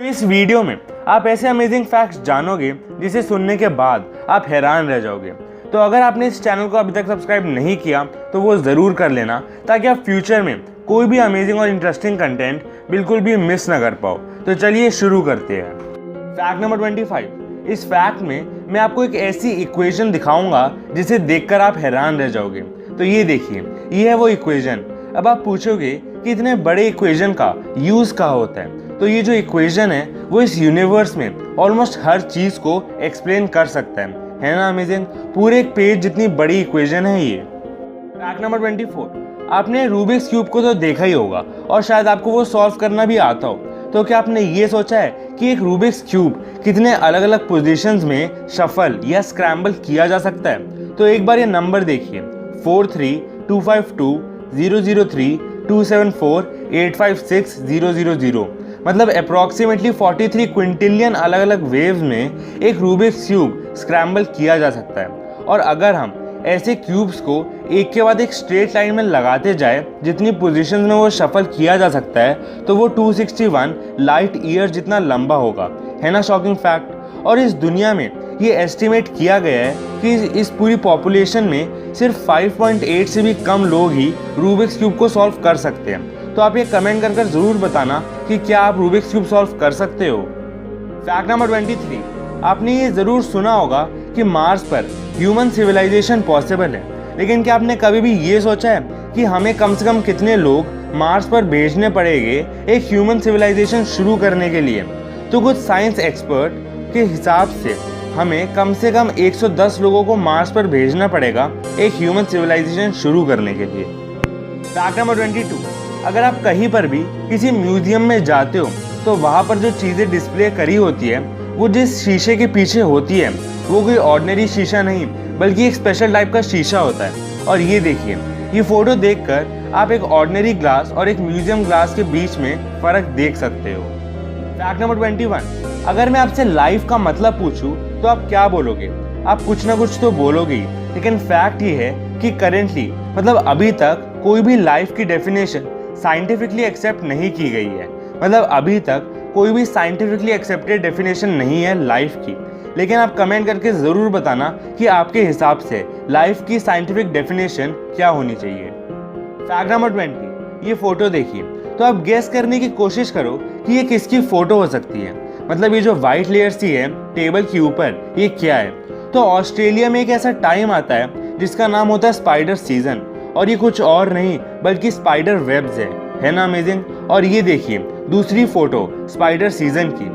तो इस वीडियो में आप ऐसे अमेजिंग फैक्ट्स जानोगे जिसे सुनने के बाद आप हैरान रह जाओगे। तो अगर आपने इस चैनल को अभी तक सब्सक्राइब नहीं किया तो वो ज़रूर कर लेना, ताकि आप फ्यूचर में कोई भी अमेजिंग और इंटरेस्टिंग कंटेंट बिल्कुल भी मिस ना कर पाओ। तो चलिए शुरू करते हैं। Fact number 25। इस फैक्ट में मैं आपको एक ऐसी इक्वेशन दिखाऊंगा जिसे देखकर आप हैरान रह जाओगे। तो ये देखिए, ये है वो इक्वेशन। अब आप पूछोगे कि इतने बड़े इक्वेशन का यूज़ कहाँ होता है। तो ये जो इक्वेशन है वो इस यूनिवर्स में ऑलमोस्ट हर चीज़ को एक्सप्लेन कर सकता है ना अमेजिंग। पूरे एक पेज जितनी बड़ी इक्वेशन है ये। Fact number 24। आपने रूबिक्स क्यूब को तो देखा ही होगा और शायद आपको वो सॉल्व करना भी आता हो। तो क्या आपने ये सोचा है कि एक रूबिक्स क्यूब कितने अलग अलग पोजीशंस में शफल या स्क्रैम्बल किया जा सकता है? तो एक बार ये नंबर देखिए, 4325200327485600। मतलब अप्रॉक्सीमेटली 43 क्विंटिलियन अलग अलग वेव्स में एक रूबिक्स क्यूब स्क्रैम्बल किया जा सकता है। और अगर हम ऐसे क्यूब्स को एक के बाद एक स्ट्रेट लाइन में लगाते जाए, जितनी पोजीशंस में वो शफल किया जा सकता है, तो वो 261 लाइट ईयर जितना लंबा होगा। है ना शॉकिंग फैक्ट। और इस दुनिया में ये एस्टिमेट किया गया है कि इस पूरी पॉपुलेशन में सिर्फ 5.8 से भी कम लोग ही रूबिक्स क्यूब को सॉल्व कर सकते हैं। तो आप ये कमेंट कर ज़रूर बताना कि क्या आप रूबिक्स क्यूब सॉल्व कर सकते हो। Fact number 23। आपने ये ज़रूर सुना होगा कि मार्स पर ह्यूमन सिविलाइजेशन पॉसिबल है, लेकिन क्या आपने कभी भी ये सोचा है कि हमें कम से कम कितने लोग मार्स पर भेजने पड़ेंगे एक ह्यूमन सिविलाइजेशन शुरू करने के लिए? तो कुछ साइंस एक्सपर्ट के हिसाब से हमें कम से कम 110 लोगों को मार्स पर भेजना पड़ेगा एक ह्यूमन सिविलाइजेशन शुरू करने के लिए। Fact number 22। अगर आप कहीं पर भी किसी म्यूजियम में जाते हो तो वहाँ पर जो चीज़ें डिस्प्ले करी होती है वो जिस शीशे के पीछे होती है वो कोई ऑर्डिनरी शीशा नहीं, बल्कि एक स्पेशल टाइप का शीशा होता है। और ये देखिए, ये फोटो देखकर आप एक ऑर्डिनरी ग्लास और एक म्यूजियम ग्लास के बीच में फ़र्क देख सकते हो। Fact number 21। अगर मैं आपसे लाइफ का मतलब पूछूं तो आप क्या बोलोगे? आप कुछ ना कुछ तो बोलोगे ही, लेकिन फैक्ट ये है कि करेंटली मतलब अभी तक कोई भी लाइफ की डेफिनेशन साइंटिफिकली एक्सेप्ट नहीं की गई है। मतलब अभी तक कोई भी साइंटिफिकली एक्सेप्टेड डेफिनेशन नहीं है लाइफ की। लेकिन आप कमेंट करके ज़रूर बताना कि आपके हिसाब से लाइफ की साइंटिफिक डेफिनेशन क्या होनी चाहिए। Fact number 20। ये फ़ोटो देखिए, तो आप गेस करने की कोशिश करो कि ये किसकी फ़ोटो हो सकती है। मतलब ये जो वाइट लेयर सी है टेबल के ऊपर, ये क्या है? तो ऑस्ट्रेलिया में एक ऐसा टाइम आता है जिसका नाम होता है स्पाइडर सीजन, और ये कुछ और नहीं बल्कि स्पाइडर वेब्स है ना अमेजिंग। और ये देखिए दूसरी फोटो स्पाइडर सीजन की,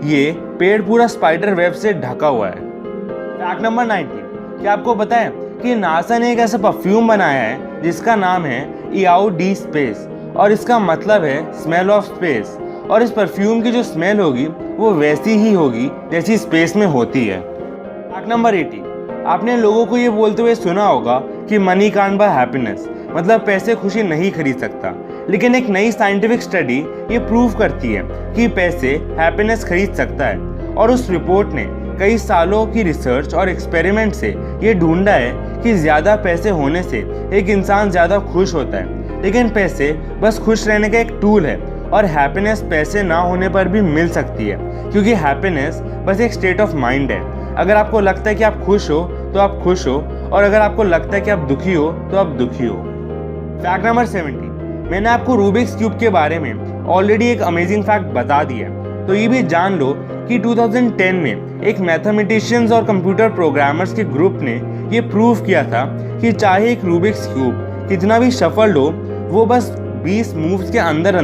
ये पेड़ पूरा स्पाइडर वेब से ढका हुआ है। Fact number 19। क्या आपको पता है कि नासा ने एक ऐसा परफ्यूम बनाया है जिसका नाम है इआउ डी स्पेस, और इसका मतलब है स्मेल ऑफ स्पेस। और इस परफ्यूम की जो स्मेल होगी वो वैसी ही होगी जैसी स्पेस में होती है। Fact number 18। आपने लोगों को ये बोलते हुए सुना होगा कि मनी कांट बाय हैप्पीनेस, मतलब पैसे खुशी नहीं खरीद सकता। लेकिन एक नई साइंटिफिक स्टडी ये प्रूव करती है कि पैसे हैप्पीनेस खरीद सकता है। और उस रिपोर्ट ने कई सालों की रिसर्च और एक्सपेरिमेंट से ये ढूंढा है कि ज़्यादा पैसे होने से एक इंसान ज़्यादा खुश होता है। लेकिन पैसे बस खुश रहने का एक टूल है, और हैप्पीनेस पैसे ना होने पर भी मिल सकती है, क्योंकि हैप्पीनेस बस एक स्टेट ऑफ माइंड है। अगर आपको लगता है कि आप खुश हो तो आप खुश हो, और अगर आपको लगता है कि आप दुखी हो तो आप दुखी हो। Fact number 70। मैंने आपको रूबिक्स क्यूब के बारे में ऑलरेडी एक अमेजिंग फैक्ट बता दिया, तो ये भी जान लो कि 2010 में एक मैथमेटिशियंस और कंप्यूटर प्रोग्रामर्स के ग्रुप ने ये प्रूव किया था कि चाहे एक रूबिक्स क्यूब कितना भी शफल्ड हो, वो बस 20 मूव्स के अंदर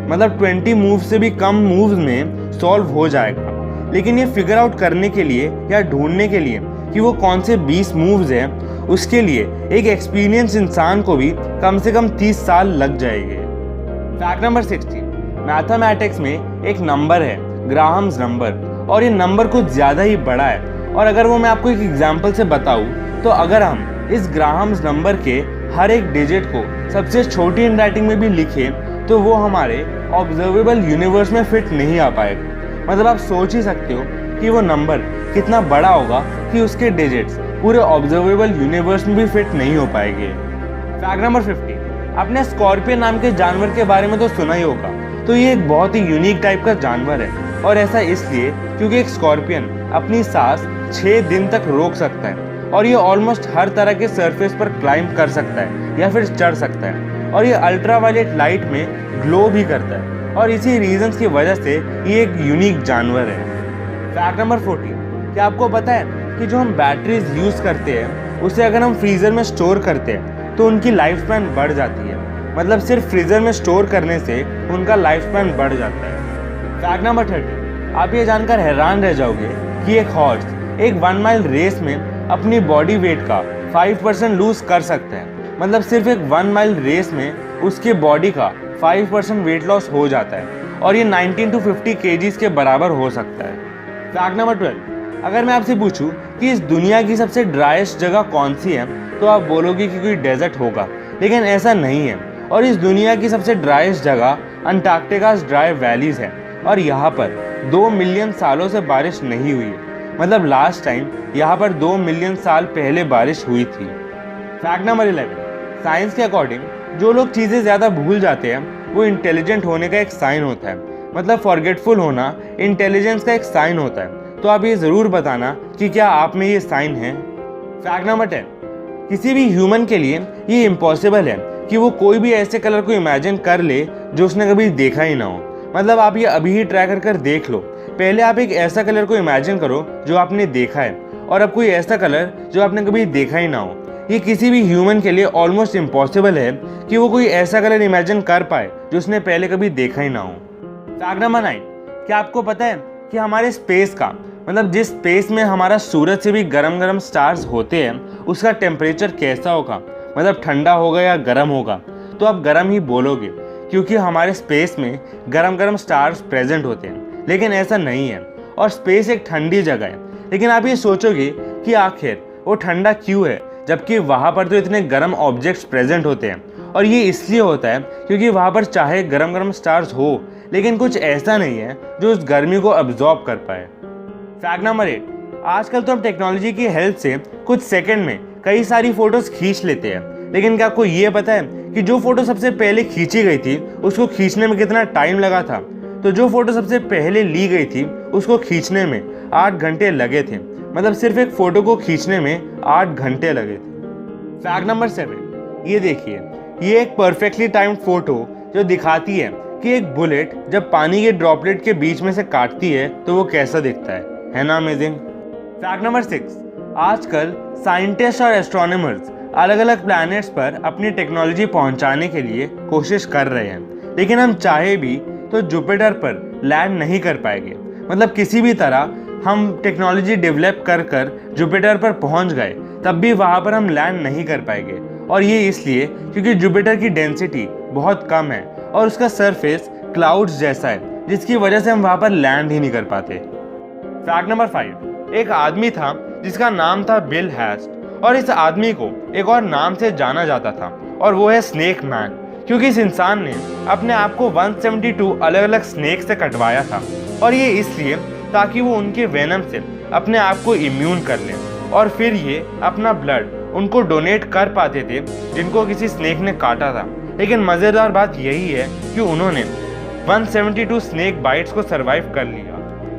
मतलब 20 मूव से भी कम मूव्स में सॉल्व हो जाएगा। लेकिन ये फिगर आउट करने के लिए या ढूंढने के लिए कि वो कौन से 20 मूव्स हैं, उसके लिए एक एक्सपीरियंस इंसान को भी कम से कम 30 साल लग जाएंगे। Fact number 16। मैथमेटिक्स में एक नंबर है ग्राहम्स नंबर, और ये नंबर कुछ ज़्यादा ही बड़ा है। और अगर वो मैं आपको एक एग्जांपल से बताऊं, तो अगर हम इस ग्राहम्स नंबर के हर एक डिजिट को सबसे छोटी हैंडराइटिंग में भी लिखें तो वो हमारे ऑब्जर्वेबल यूनिवर्स में फिट नहीं आ पाएगा। मतलब आप सोच ही सकते हो कि वो नंबर कितना बड़ा होगा कि उसके डिजिट्स पूरे ऑब्जर्वेबल यूनिवर्स में भी फिट नहीं हो पाएंगे। Fact number 50। आपने स्कॉर्पियन नाम के जानवर के बारे में तो सुना ही होगा। तो ये एक बहुत ही यूनिक टाइप का जानवर है और ऐसा इसलिए क्योंकि एक स्कॉर्पियन अपनी सांस 6 दिन तक रोक सकता है और ये ऑलमोस्ट हर तरह के सरफेस पर क्लाइंब कर सकता है या फिर चढ़ सकता है और ये अल्ट्रावायलेट लाइट में ग्लो भी करता है और इसी रीजंस की वजह से ये एक यूनिक जानवर है। फैक्ट नंबर 14, क्या आपको पता है कि जो हम बैटरीज यूज़ करते हैं उसे अगर हम फ्रीज़र में स्टोर करते हैं तो उनकी लाइफ स्पैन बढ़ जाती है। मतलब सिर्फ फ्रीज़र में स्टोर करने से उनका लाइफ स्पैन बढ़ जाता है। फैक्ट नंबर 30, आप ये जानकर हैरान रह जाओगे कि एक हॉर्स एक 1 माइल रेस में अपनी बॉडी वेट का 5% लूज कर सकता है। मतलब सिर्फ एक 1 माइल रेस में उसके बॉडी का 5% वेट लॉस हो जाता है और ये 19 to 50 kgs के बराबर हो सकता है। फैक्ट नंबर 12, अगर मैं आपसे पूछूं कि इस दुनिया की सबसे ड्राइस्ट जगह कौन सी है तो आप बोलोगे कि कोई डेजर्ट होगा, लेकिन ऐसा नहीं है। और इस दुनिया की सबसे ड्राइस्ट जगह अंटार्कटिका's ड्राई वैलीज है और यहाँ पर 2 मिलियन सालों से बारिश नहीं हुई है। मतलब लास्ट टाइम यहाँ पर 2 मिलियन साल पहले बारिश हुई थी। फैक्ट नंबर 11, साइंस के अकॉर्डिंग जो लोग चीज़ें ज़्यादा भूल जाते हैं वो इंटेलिजेंट होने का एक साइन होता है। मतलब फॉरगेटफुल होना इंटेलिजेंस का एक साइन होता है। तो आप ये ज़रूर बताना कि क्या आप में ये साइन है। फैक्ट नंबर 10, किसी भी ह्यूमन के लिए ये इम्पॉसिबल है कि वो कोई भी ऐसे कलर को इमेजिन कर ले जो उसने कभी देखा ही ना हो। मतलब आप ये अभी ही ट्राई कर देख लो। पहले आप एक ऐसा कलर को इमेजिन करो जो आपने देखा है और अब कोई ऐसा कलर जो आपने कभी देखा ही ना हो। ये किसी भी ह्यूमन के लिए ऑलमोस्ट इम्पॉसिबल है कि वो कोई ऐसा कलर इमेजिन कर पाए जो उसने पहले कभी देखा ही ना हो। फैक्ट नंबर 9, क्या आपको पता है कि हमारे स्पेस का मतलब जिस स्पेस में हमारा सूरज से भी गरम गरम स्टार्स होते हैं उसका टेम्परेचर कैसा होगा? मतलब ठंडा होगा या गर्म होगा? तो आप गर्म ही बोलोगे क्योंकि हमारे स्पेस में गरम गरम स्टार्स प्रेजेंट होते हैं। लेकिन ऐसा नहीं है और स्पेस एक ठंडी जगह है। लेकिन आप ये सोचोगे कि आखिर वो ठंडा क्यों है जबकि वहाँ पर तो इतने गर्म ऑब्जेक्ट्स प्रेजेंट होते हैं। और ये इसलिए होता है क्योंकि वहाँ पर चाहे गरम गरम स्टार्स हो लेकिन कुछ ऐसा नहीं है जो उस गर्मी को अब्जॉर्ब कर पाए। फैक्ट नंबर 8, आजकल तो हम टेक्नोलॉजी की हेल्प से कुछ सेकंड में कई सारी फोटोज खींच लेते हैं। लेकिन क्या आपको ये पता है कि जो फोटो सबसे पहले खींची गई थी उसको खींचने में कितना टाइम लगा था? तो जो फोटो सबसे पहले ली गई थी उसको खींचने में 8 घंटे लगे थे। मतलब सिर्फ एक फोटो को खींचने में 8 घंटे लगे थे। फैक्ट नंबर 7, ये देखिए, ये एक परफेक्टली टाइम्ड फोटो जो दिखाती है कि एक बुलेट जब पानी के ड्रॉपलेट के बीच में से काटती है तो वो कैसा दिखता है ना अमेजिंग। फैक्ट नंबर 6, आजकल साइंटिस्ट और एस्ट्रोनॉमर्स अलग अलग प्लैनेट्स पर अपनी टेक्नोलॉजी पहुंचाने के लिए कोशिश कर रहे हैं। लेकिन हम चाहे भी तो जुपिटर पर लैंड नहीं कर पाएंगे। मतलब किसी भी तरह हम टेक्नोलॉजी डेवलप कर जुपिटर पर पहुंच गए तब भी वहां पर हम लैंड नहीं कर पाएंगे। और ये इसलिए क्योंकि जुपिटर की डेंसिटी बहुत कम है और उसका सरफेस क्लाउड्स जैसा है जिसकी वजह से हम वहां पर लैंड ही नहीं कर पाते। फैक्ट नंबर 5, एक आदमी था जिसका नाम था बिल हैस्ट और इस आदमी को एक और नाम से जाना जाता था और वो है स्नेक मैन। क्योंकि इस इंसान ने अपने आप को 172 अलग अलग स्नेक से कटवाया था और ये इसलिए ताकि वो उनके वेनम से अपने आप को इम्यून कर लें और फिर ये अपना ब्लड उनको डोनेट कर पाते थे जिनको किसी स्नेक ने काटा था। लेकिन मज़ेदार बात यही है कि उन्होंने 172 स्नेक बाइट्स को सरवाइव कर लिया।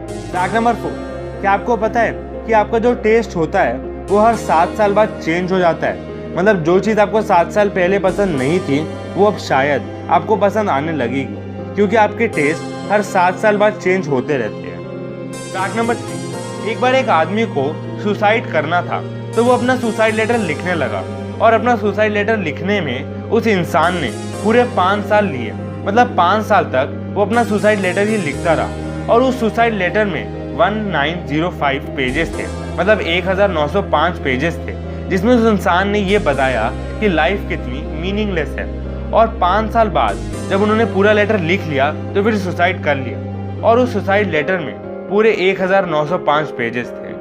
फैक्ट नंबर 4, क्या आपको पता है कि आपका जो टेस्ट होता है वो हर 7 साल बाद चेंज हो जाता है? मतलब जो चीज़ आपको 7 साल पहले पसंद नहीं थी वो अब शायद आपको पसंद आने लगेगी क्योंकि आपके टेस्ट हर 7 साल बाद चेंज होते रहते हैं। फैक्ट नंबर 3, एक बार एक आदमी को सुसाइड करना था तो वो अपना सुसाइड लेटर लिखने लगा और अपना सुसाइड लेटर लिखने में उस इंसान ने पूरे 5 साल लिए। मतलब 5 साल तक वो अपना सुसाइड लेटर ही लिखता रहा और उस सुसाइड लेटर में 1905 पेजेस थे। मतलब 1905 पेजेस थे जिसमें उस इंसान ने ये बताया कि लाइफ कितनी मीनिंगलेस है। और 5 साल बाद जब उन्होंने पूरा लेटर लिख लिया तो फिर सुसाइड कर लिया और उस सुसाइड लेटर में पूरे 1905 पेजेस थे।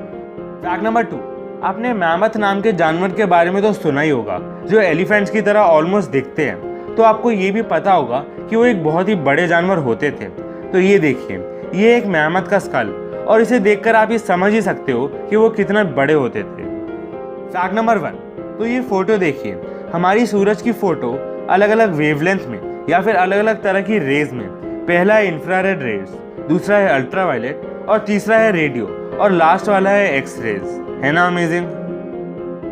फैक्ट नंबर 2, आपने मैमथ नाम के जानवर के बारे में तो सुना ही होगा जो एलिफेंट्स की तरह ऑलमोस्ट दिखते हैं। तो आपको ये भी पता होगा कि वो एक बहुत ही बड़े जानवर होते थे। तो ये देखिए, ये एक मैमथ का स्कल और इसे देखकर आप ये समझ ही सकते हो कि वो कितना बड़े होते थे। फैक्ट नंबर 1, तो ये फोटो देखिए, हमारी सूरज की फोटो अलग अलग वेवलेंथ में या फिर अलग अलग तरह की रेज में। पहला है इंफ्रारेड रेज, दूसरा है अल्ट्रावायलेट और तीसरा है रेडियो और लास्ट वाला है एक्स रेज। है ना अमेजिंग।